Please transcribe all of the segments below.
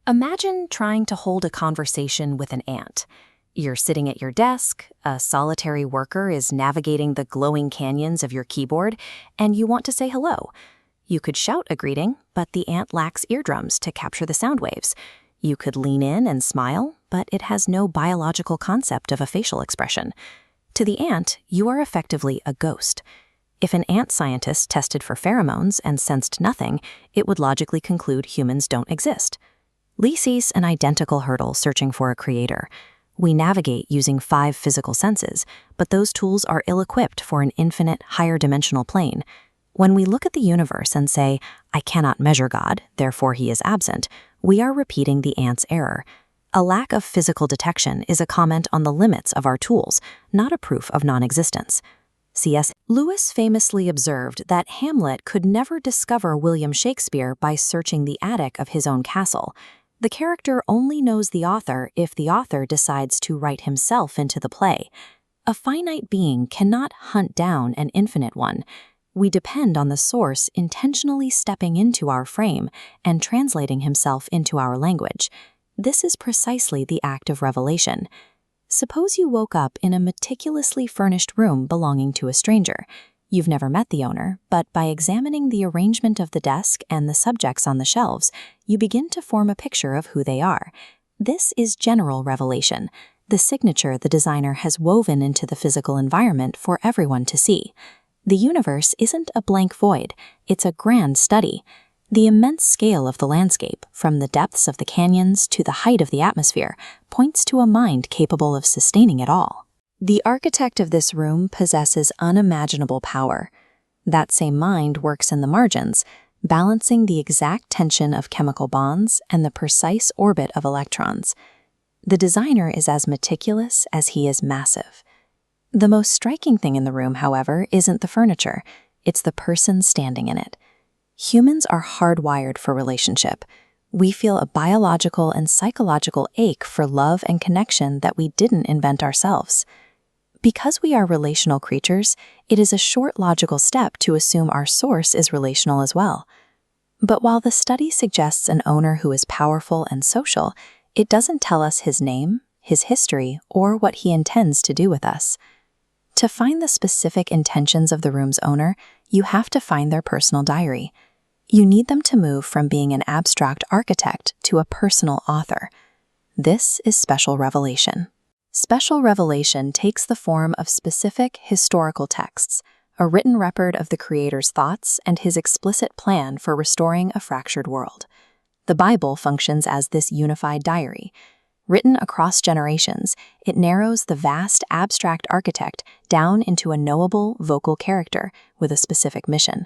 Imagine trying to hold a conversation with an ant. You're sitting at your desk, a solitary worker is navigating the glowing canyons of your keyboard, and you want to say hello. You could shout a greeting, but the ant lacks eardrums to capture the sound waves. You could lean in and smile, but it has no biological concept of a facial expression. To the ant, you are effectively a ghost. If an ant scientist tested for pheromones and sensed nothing, it would logically conclude humans don't exist. Lee sees an identical hurdle searching for a creator. We navigate using 5 physical senses, but those tools are ill-equipped for an infinite, higher-dimensional plane. When we look at the universe and say, "I cannot measure God, therefore he is absent," we are repeating the ant's error. A lack of physical detection is a comment on the limits of our tools, not a proof of non-existence. C.S. Lewis famously observed that Hamlet could never discover William Shakespeare by searching the attic of his own castle. The character only knows the author if the author decides to write himself into the play. A finite being cannot hunt down an infinite one. We depend on the source intentionally stepping into our frame and translating himself into our language. This is precisely the act of revelation. Suppose you woke up in a meticulously furnished room belonging to a stranger. You've never met the owner, but by examining the arrangement of the desk and the subjects on the shelves, you begin to form a picture of who they are. This is general revelation, the signature the designer has woven into the physical environment for everyone to see. The universe isn't a blank void, it's a grand study. The immense scale of the landscape, from the depths of the canyons to the height of the atmosphere, points to a mind capable of sustaining it all. The architect of this room possesses unimaginable power. That same mind works in the margins, balancing the exact tension of chemical bonds and the precise orbit of electrons. The designer is as meticulous as he is massive. The most striking thing in the room, however, isn't the furniture, it's the person standing in it. Humans are hardwired for relationship. We feel a biological and psychological ache for love and connection that we didn't invent ourselves. Because we are relational creatures, it is a short logical step to assume our source is relational as well. But while the study suggests an owner who is powerful and social, it doesn't tell us his name, his history, or what he intends to do with us. To find the specific intentions of the room's owner, you have to find their personal diary. You need them to move from being an abstract architect to a personal author. This is special revelation. Special revelation takes the form of specific historical texts, a written record of the Creator's thoughts and his explicit plan for restoring a fractured world. The Bible functions as this unified diary. Written across generations, it narrows the vast abstract architect down into a knowable vocal character with a specific mission.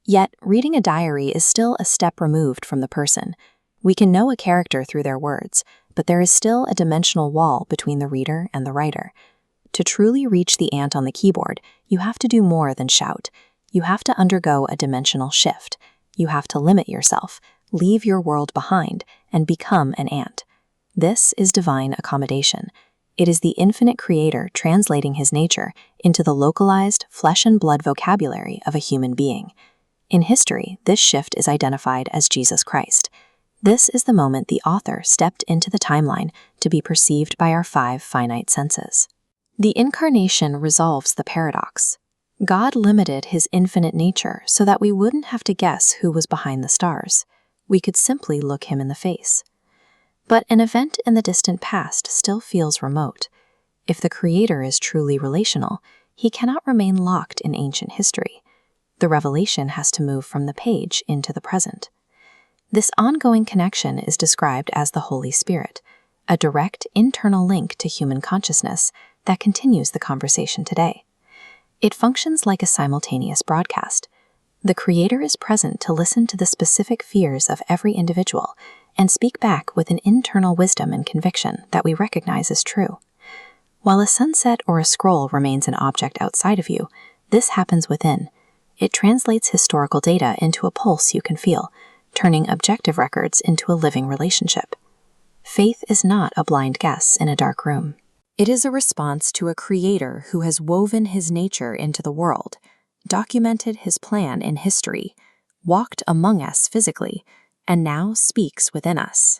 Yet, reading a diary is still a step removed from the person. We can know a character through their words, but there is still a dimensional wall between the reader and the writer. To truly reach the ant on the keyboard, you have to do more than shout. You have to undergo a dimensional shift. You have to limit yourself, leave your world behind, and become an ant. This is divine accommodation. It is the infinite creator translating his nature into the localized flesh and blood vocabulary of a human being. In history, this shift is identified as Jesus Christ. This is the moment the author stepped into the timeline to be perceived by our 5 finite senses. The incarnation resolves the paradox. God limited his infinite nature so that we wouldn't have to guess who was behind the stars. We could simply look him in the face. But an event in the distant past still feels remote. If the Creator is truly relational, he cannot remain locked in ancient history. The revelation has to move from the page into the present. This ongoing connection is described as the Holy Spirit, a direct internal link to human consciousness that continues the conversation today. It functions like a simultaneous broadcast. The Creator is present to listen to the specific fears of every individual and speak back with an internal wisdom and conviction that we recognize as true. While a sunset or a scroll remains an object outside of you, this happens within. It translates historical data into a pulse you can feel, turning objective records into a living relationship. Faith is not a blind guess in a dark room. It is a response to a Creator who has woven his nature into the world, documented his plan in history, walked among us physically, and now speaks within us.